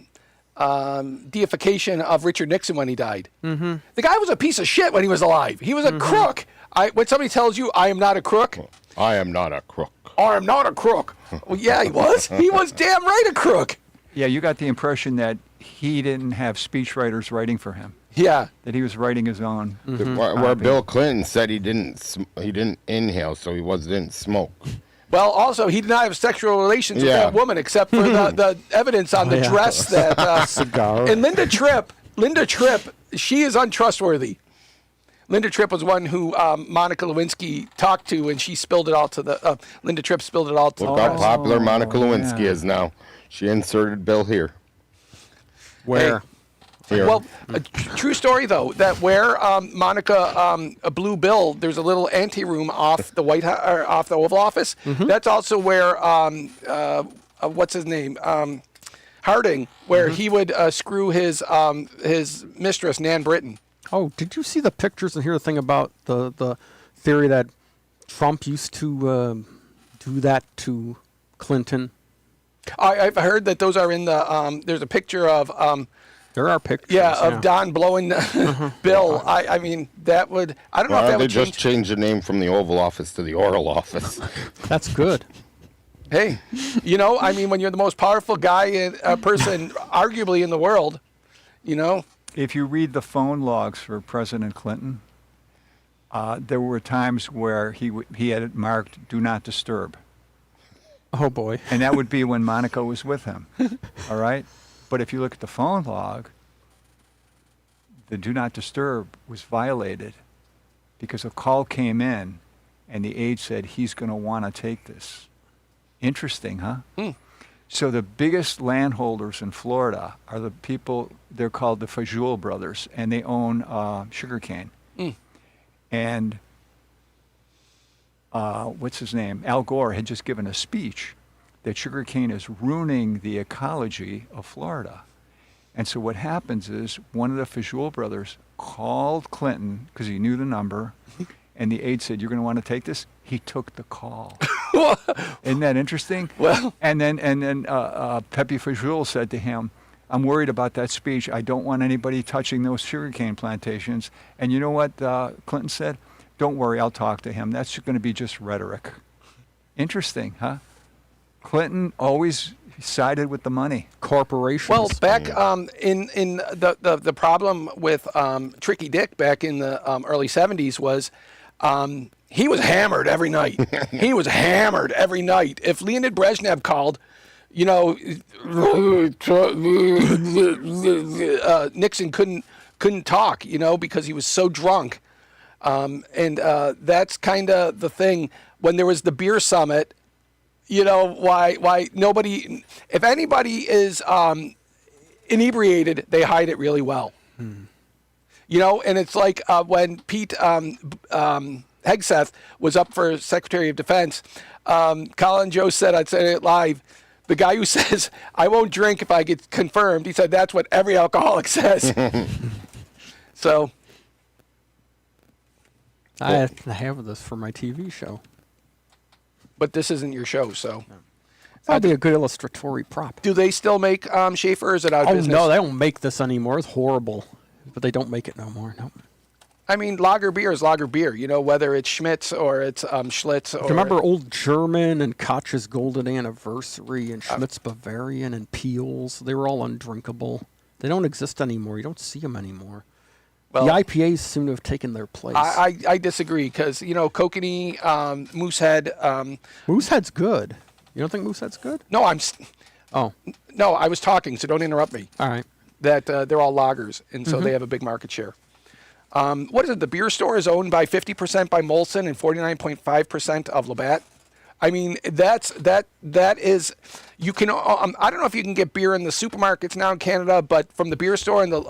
deification of Richard Nixon when he died. Mm-hmm. The guy was a piece of shit when he was alive. He was a crook. When somebody tells you, "I am not a crook," I am not a crook. or "I'm not a crook," well, yeah, he was. He was damn right a crook. Yeah, you got the impression that he didn't have speechwriters writing for him, Yeah. that he was writing his own. Where Bill Clinton said he didn't inhale, so he didn't smoke. Well, also, he did not have sexual relations with Yeah. that woman, except for the evidence on the yeah. dress that. Cigar. And Linda Tripp, she is untrustworthy. Linda Tripp was one who Monica Lewinsky talked to, and she spilled it all to the. Linda Tripp spilled it all to Look the how press. popular Monica Lewinsky yeah. is now. She inserted Bill here. Where? Here. Well, a true story though, that where Monica blew Bill, there's a little anteroom off the White House, or off the Oval Office. That's also where what's his name, Harding, where he would screw his mistress Nan Britton. Oh, did you see the pictures and hear the thing about the theory that Trump used to do that to Clinton? I've heard that those are in the. There's a picture of. There are pictures. Yeah, of Don blowing Bill. I mean, that would. I don't know Why if that don't they would just change. change the name from the Oval Office to the Oral Office? That's good. Hey, I mean, when you're the most powerful guy, person, arguably in the world, If you read the phone logs for President Clinton, there were times where he had it marked "Do Not Disturb," Oh boy. and that would be when Monica was with him. All right? But if you look at the phone log, the "Do Not Disturb" was violated because a call came in and the aide said, "He's going to want to take this." Interesting, huh? So the biggest landholders in Florida are the people, they're called the Fajul brothers, and they own sugarcane. And what's his name? Al Gore had just given a speech that sugarcane is ruining the ecology of Florida. And so what happens is one of the Fajul brothers called Clinton because he knew the number, and the aide said, "You're going to want to take this?" He took the call. Isn't that interesting? Well, And then Pepe Fajul said to him, "I'm worried about that speech. I don't want anybody touching those sugarcane plantations." And you know what Clinton said? "Don't worry, I'll talk to him. That's going to be just rhetoric." Interesting, huh? Clinton always sided with the money. Corporations. well, back in the problem with Tricky Dick back in the early '70s was he was hammered every night. He was hammered every night. If Leonid Brezhnev called, you know, Nixon couldn't talk, you know, because he was so drunk. And that's kind of the thing. When there was the beer summit, you know, why nobody, if anybody is inebriated, they hide it really well. You know, and it's like when Pete Hegseth was up for Secretary of Defense, Colin Joe said on Saturday Night Live, the guy who says, I won't drink if I get confirmed, he said that's what every alcoholic says. So. I have this for my TV show. But this isn't your show, so. That'd be a good illustratory prop. Do they still make Schaefer, or is it out of Oh, business? no, they don't make this anymore. It's horrible. But they don't make it no more. No. I mean, lager beer is lager beer, you know, whether it's Schmitz or it's Schlitz. Or, Do you remember Old German and Koch's Golden Anniversary and Schmitz Bavarian and Peels? They were all undrinkable. They don't exist anymore. You don't see them anymore. Well, the IPAs seem to have taken their place. I disagree because, you know, Kokanee, Moosehead. Moosehead's good. You don't think Moosehead's good? No, Oh, no, I was talking, so don't interrupt me. all right. That they're all lagers, and so they have a big market share. What is it? The beer store is owned by 50% by Molson and 49.5% of Labatt. I mean, that is, you can, I don't know if you can get beer in the supermarkets now in Canada, but from the beer store and the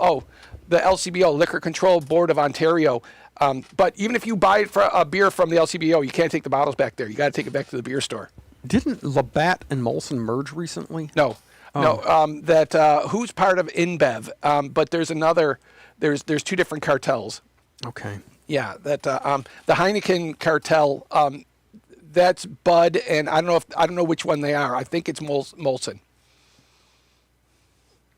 LCBO, Liquor Control Board of Ontario. But even if you buy it for a beer from the LCBO, you can't take the bottles back there. You got to take it back to the beer store. Didn't Labatt and Molson merge recently? No. No, who's part of InBev? But there's another. There's two different cartels. Okay. Yeah, that the Heineken cartel. That's Bud, and I don't know which one they are. I think it's Molson.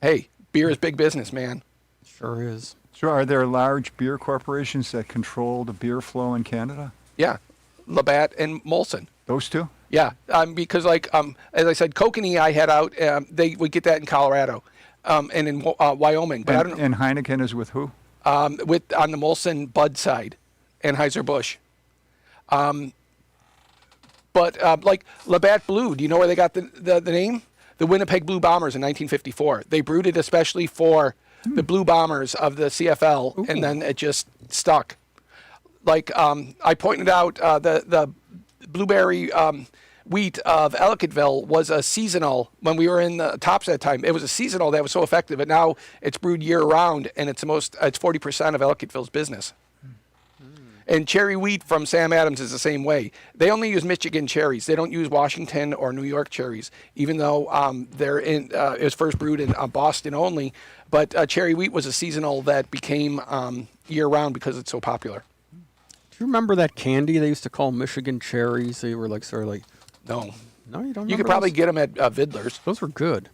Hey, beer is big business, man. Sure is. So are there large beer corporations that control the beer flow in Canada? Yeah, Labatt and Molson. Those two? Yeah, because like as I said, Kokanee I had out. They would get that in Colorado, and in Wyoming. But I don't know. And Heineken is with who? On the Molson Bud side, Anheuser-Busch. But like Labatt Blue, do you know where they got the name? The Winnipeg Blue Bombers in 1954. They brewed it especially for the Blue Bombers of the CFL, and then it just stuck. Like I pointed out, the blueberry wheat of Ellicottville was a seasonal. When we were in the tops that time, it was a seasonal that was so effective. But now it's brewed year round, and it's 40% of Ellicottville's business. And cherry wheat from Sam Adams is the same way. They only use Michigan cherries. They don't use Washington or New York cherries, even though it was first brewed in Boston only. But cherry wheat was a seasonal that became year-round because it's so popular. Do you remember that candy they used to call Michigan cherries? They were like sort of like. No. No, you don't. You could remember probably those? get them at Vidler's. Those were good.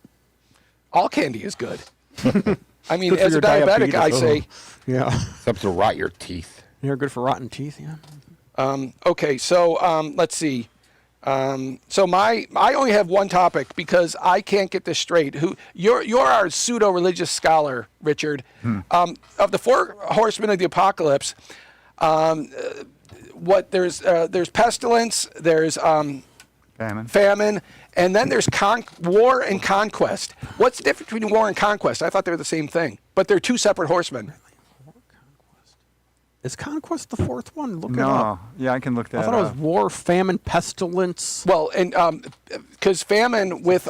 All candy is good. I mean, Good for as a your diabetic, diabetes. I say. Yeah. Except to rot your teeth. They're good for rotten teeth. Yeah. Okay, so let's see. So I only have one topic because I can't get this straight. You're our pseudo-religious scholar, Richard. Of the four horsemen of the apocalypse, there's pestilence, there's famine, and then there's war and conquest. What's the difference between war and conquest? I thought they were the same thing, but they're two separate horsemen. Is conquest the fourth one? Look it No. up. Yeah, I can look that I thought it was up. war, famine, pestilence. Well, and because famine with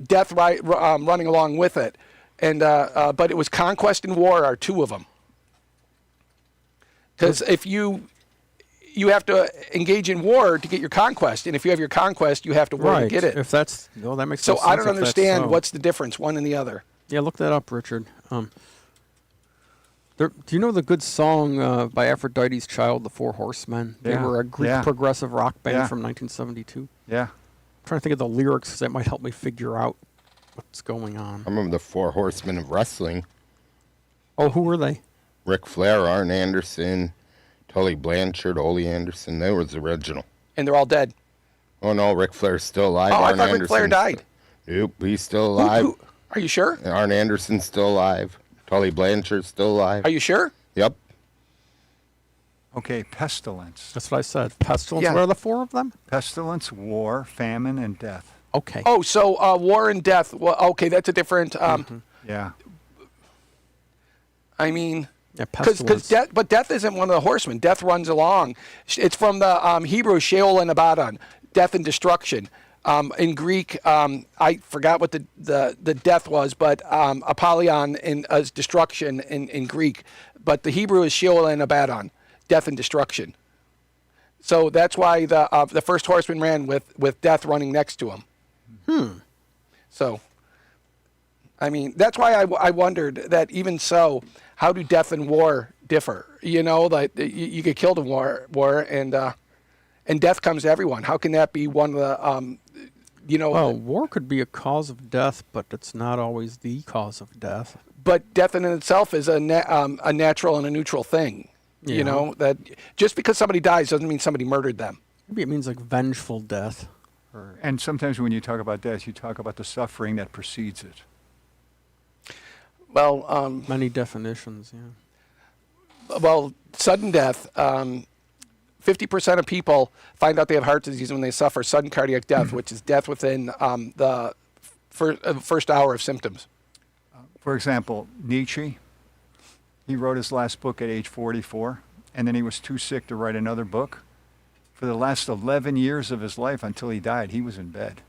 death running along with it, and but it was conquest and war are two of them. Because if you have to engage in war to get your conquest, and if you have your conquest, you have to war to get it. If that's that makes So no I sense don't if that's understand so. what's the difference, one and the other. Yeah, look that up, Richard. Do you know the good song by Aphrodite's Child, The Four Horsemen? They Yeah, were a Greek yeah. progressive rock band Yeah. from 1972. Yeah. I'm trying to think of the lyrics 'cause that might help me figure out what's going on. I remember the Four Horsemen of Wrestling. Oh, who were they? Ric Flair, Arn Anderson, Tully Blanchard, Ole Anderson. They was the original. And they're all dead. Oh no, Ric Flair's still alive. Oh, I Arn thought Ric Flair Anderson's- died. Nope, he's still alive. Are you sure? Arn Anderson's still alive. Tully Blanchard's still alive. Are you sure? Yep. Okay, pestilence. That's what I said. Pestilence. Yeah. What are the four of them? Pestilence, war, famine, and death. Okay. Oh, so war and death. Well, okay, that's a different. Yeah. I mean, Yeah, because pestilence. death, but death isn't one of the horsemen. Death runs along. It's from the Hebrew Sheol and Abaddon, death and destruction. In Greek, I forgot what the death was, but Apollyon is destruction in Greek. But the Hebrew is Sheol and Abaddon, death and destruction. So that's why the first horseman ran with death running next to him. So, I mean, that's why I wondered that even so, how do death and war differ? You know, like you get killed in war and death comes to everyone. How can that be one of the, Well, war could be a cause of death, but it's not always the cause of death. But death in itself is a natural and a neutral thing. Yeah. You know, that just because somebody dies doesn't mean somebody murdered them. Maybe it means like vengeful death. And sometimes when you talk about death, you talk about the suffering that precedes it. Well, Many definitions, yeah. well, sudden death. 50% of people find out they have heart disease when they suffer sudden cardiac death, which is death within the first hour of symptoms. For example, Nietzsche, he wrote his last book at age 44, and then he was too sick to write another book. For the last 11 years of his life until he died, he was in bed.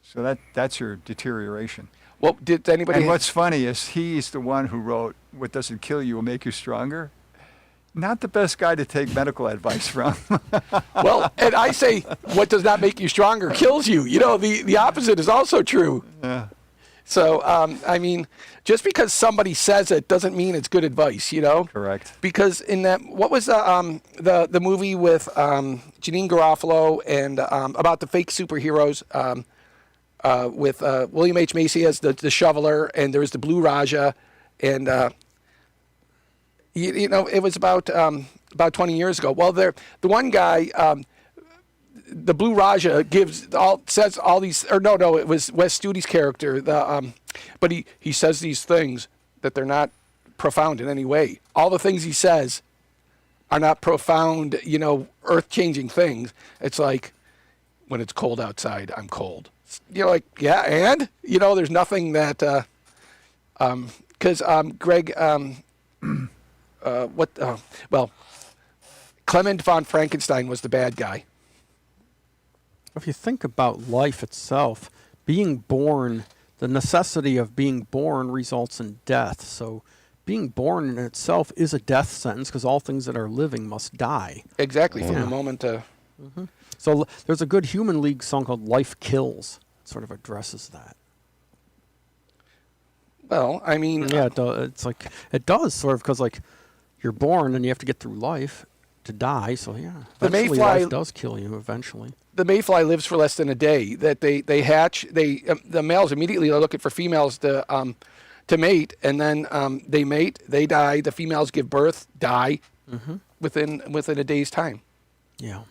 So that's your deterioration. Well, did anybody? And what's funny is he's the one who wrote, "What doesn't kill you will make you stronger." Not the best guy to take medical advice from. Well, and I say, what does not make you stronger kills you. You know, the opposite is also true. Yeah. So, I mean, just because somebody says it doesn't mean it's good advice, you know? Correct. Because in that, what was the movie with Janine Garofalo and about the fake superheroes with William H. Macy as the shoveler, and there was the Blue Raja, and you know, it was about 20 years ago. Well, the one guy, the Blue Raja says all these, or no, it was Wes Studi's character. But he says these things that they're not profound in any way. All the things he says are not profound, you know, earth-changing things. It's like, when it's cold outside, I'm cold. You're like, yeah, and you know, there's nothing that, because Greg, well, Clement von Frankenstein was the bad guy. If you think about life itself, being born, the necessity of being born results in death. So being born in itself is a death sentence because all things that are living must die. Exactly, from the moment to... So there's a good Human League song called Life Kills. It sort of addresses that. Well, I mean... Yeah, it's like, it does sort of because like you're born and you have to get through life to die. So yeah, The eventually mayfly- life does kill you eventually. The mayfly lives for less than a day. That they hatch. The males immediately are looking for females to mate, and then they mate. They die. The females give birth, die within a day's time. Yeah.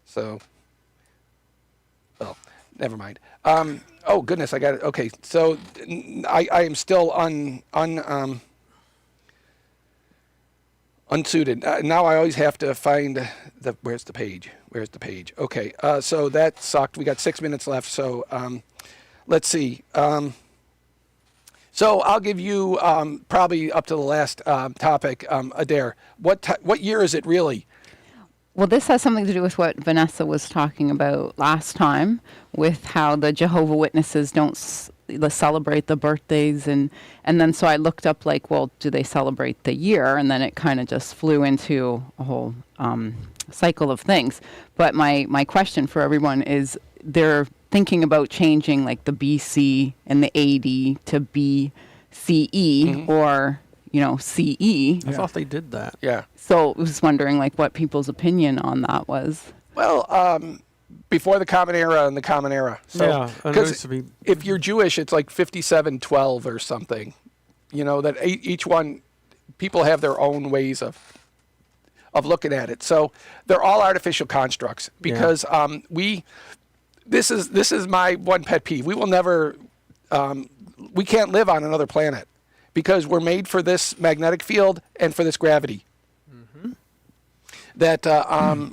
So, well, never mind. Oh goodness, I got it. Okay, so I am still unsuited. Now I always have to find where's the page? Where's the page? Okay, so that sucked. We got 6 minutes left. So let's see. So I'll give you probably up to the last topic, Adair. What year is it really? Well, this has something to do with what Vanessa was talking about last time, with how the Jehovah Witnesses don't celebrate the birthdays, and then so I looked up like, well, do they celebrate the year? And then it kind of just flew into a whole cycle of things. But my question for everyone is, they're thinking about changing like the BC and the AD to BCE or CE. I thought they did that. Yeah. So I was wondering like what people's opinion on that was. Well, before the Common Era and the Common Era. So, Yeah, and there because used to be- if you're Jewish, it's like 5712 or something. You know, that each one, people have their own ways of looking at it. So they're all artificial constructs because this is my one pet peeve. We will never, we can't live on another planet. because we're made for this magnetic field and for this gravity. That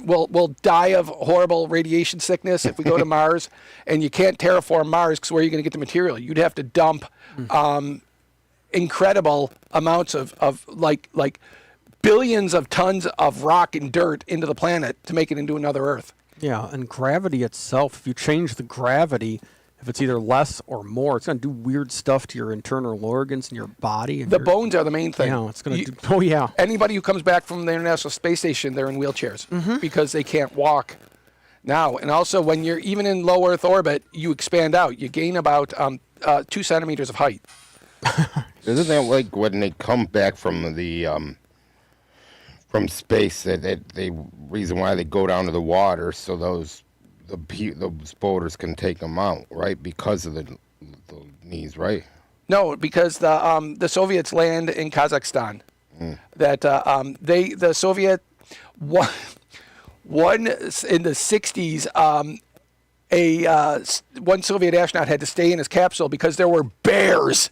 we'll die of horrible radiation sickness if we go to Mars, and you can't terraform Mars because where are you going to get the material? You'd have to dump incredible amounts of like billions of tons of rock and dirt into the planet to make it into another Earth. Yeah, and gravity itself, if you change the gravity, if it's either less or more, it's going to do weird stuff to your internal organs and your body. And The bones are the main thing. Yeah, it's going to do. Oh, yeah. Anybody who comes back from the International Space Station, they're in wheelchairs because they can't walk now. And also, when you're even in low Earth orbit, you expand out. You gain about 2 centimeters of height. Isn't that like when they come back from the from space? That the reason why they go down to the water so those boaters can take them out, right? Because of the knees, right? No, because the Soviets land in Kazakhstan. That the Soviet one in the 60s. One Soviet astronaut had to stay in his capsule because there were bears.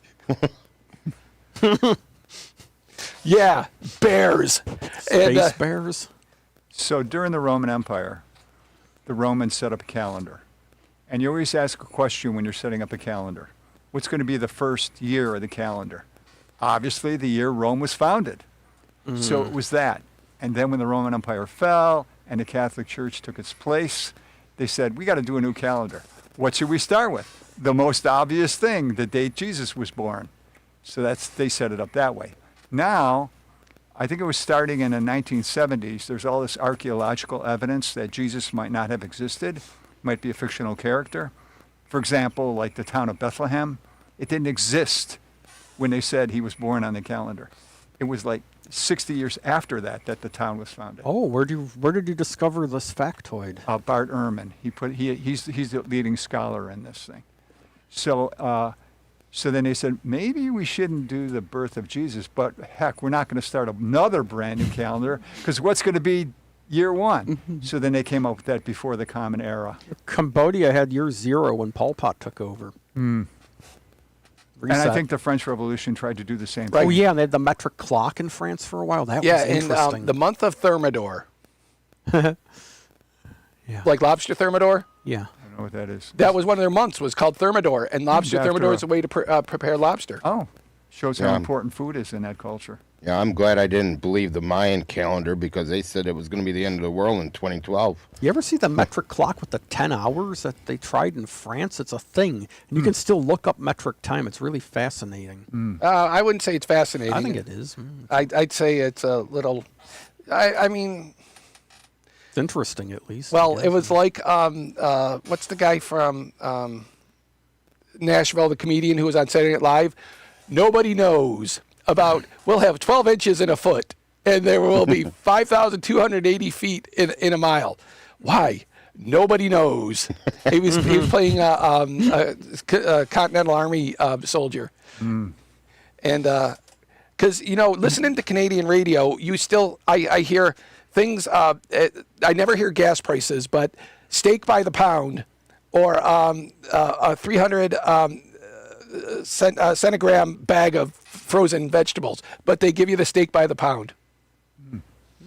Yeah, bears. Space bears. So during the Roman Empire, the Romans set up a calendar. And you always ask a question when you're setting up a calendar. What's going to be the first year of the calendar? Obviously, the year Rome was founded. So it was that. And then when the Roman Empire fell and the Catholic Church took its place, they said, we got to do a new calendar. What should we start with? The most obvious thing, the date Jesus was born. So they set it up that way. Now, I think it was starting in the 1970s, there's all this archaeological evidence that Jesus might not have existed, might be a fictional character. For example, like the town of Bethlehem, it didn't exist when they said he was born on the calendar. It was like 60 years after that the town was founded. Oh, where did you discover this factoid? Bart Ehrman, he's the leading scholar in this thing. So then they said, maybe we shouldn't do the birth of Jesus, but heck, we're not going to start another brand new calendar because what's going to be year one? So then they came up with that before the Common Era. Cambodia had year 0 when Pol Pot took over. And I think the French Revolution tried to do the same thing. Oh, yeah, and they had the metric clock in France for a while. That was interesting. In the month of Thermidor. Yeah. Like lobster Thermidor? Yeah. I don't know what that is. That was one of their months, was called Thermidor, and lobster After Thermidor is a way to prepare lobster. Oh, shows how Yeah. important food is in that culture. Yeah, I'm glad I didn't believe the Mayan calendar because they said it was going to be the end of the world in 2012. You ever see the metric clock with the 10 hours that they tried in France? It's a thing. And you can still look up metric time. It's really fascinating. I wouldn't say it's fascinating. I think it is. I'd say it's a little. I mean, It's interesting, at least. well, I it was like what's the guy from Nashville, the comedian who was on Saturday Night Live? Nobody knows about. We'll have 12 inches in a foot, and there will be 5,280 feet in a mile. Why? Nobody knows. He was playing a Continental Army soldier, and because listening to Canadian radio, you still I hear things. I never hear gas prices, but steak by the pound, or a 300 centigram bag of frozen vegetables, but they give you the steak by the pound.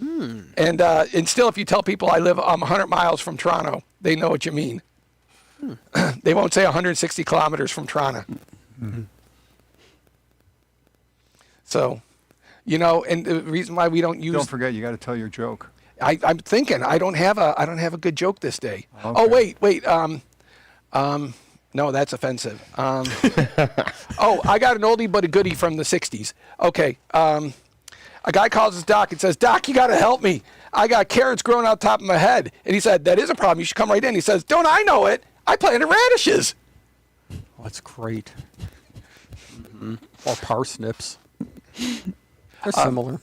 And still, if you tell people I live 100 miles from Toronto, they know what you mean. They won't say 160 kilometers from Toronto. So, and the reason why we don't use. Don't forget, you got to tell your joke. I'm thinking I don't have a good joke this day. Okay. Oh wait. No, that's offensive. Oh, I got an oldie but a goodie from the 60s. Okay. A guy calls his doc and says, "Doc, you got to help me. I got carrots growing out top of my head." And he said, "That is a problem. You should come right in." He says, "Don't I know it? I planted radishes." Oh, that's great. Or parsnips. They're similar.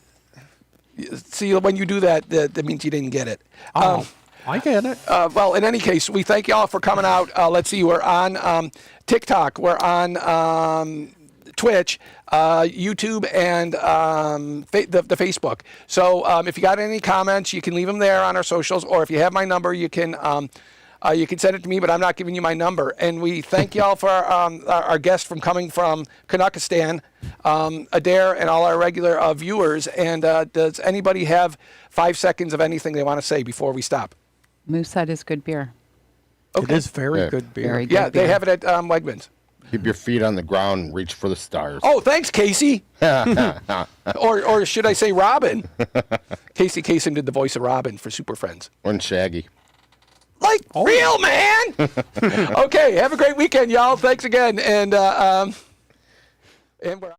See, when you do that, that means you didn't get it. I get it. Well, in any case, we thank you all for coming out. Let's see, we're on TikTok, we're on Twitch, YouTube, and the Facebook. So if you got any comments, you can leave them there on our socials, or if you have my number, you can You can send it to me, but I'm not giving you my number. And we thank y'all for our guest from coming from Kazakhstan, Adair, and all our regular viewers. And does anybody have 5 seconds of anything they want to say before we stop? Moosehead is good beer. It is very Yeah. good beer. Very good Yeah, they beer. have it at Wegmans. Keep your feet on the ground. Reach for the stars. Oh, thanks, Casey. or should I say Robin? Casey Kasem did the voice of Robin for Super Friends. And Shaggy. Like real man. Okay, have a great weekend, y'all. Thanks again, and we're.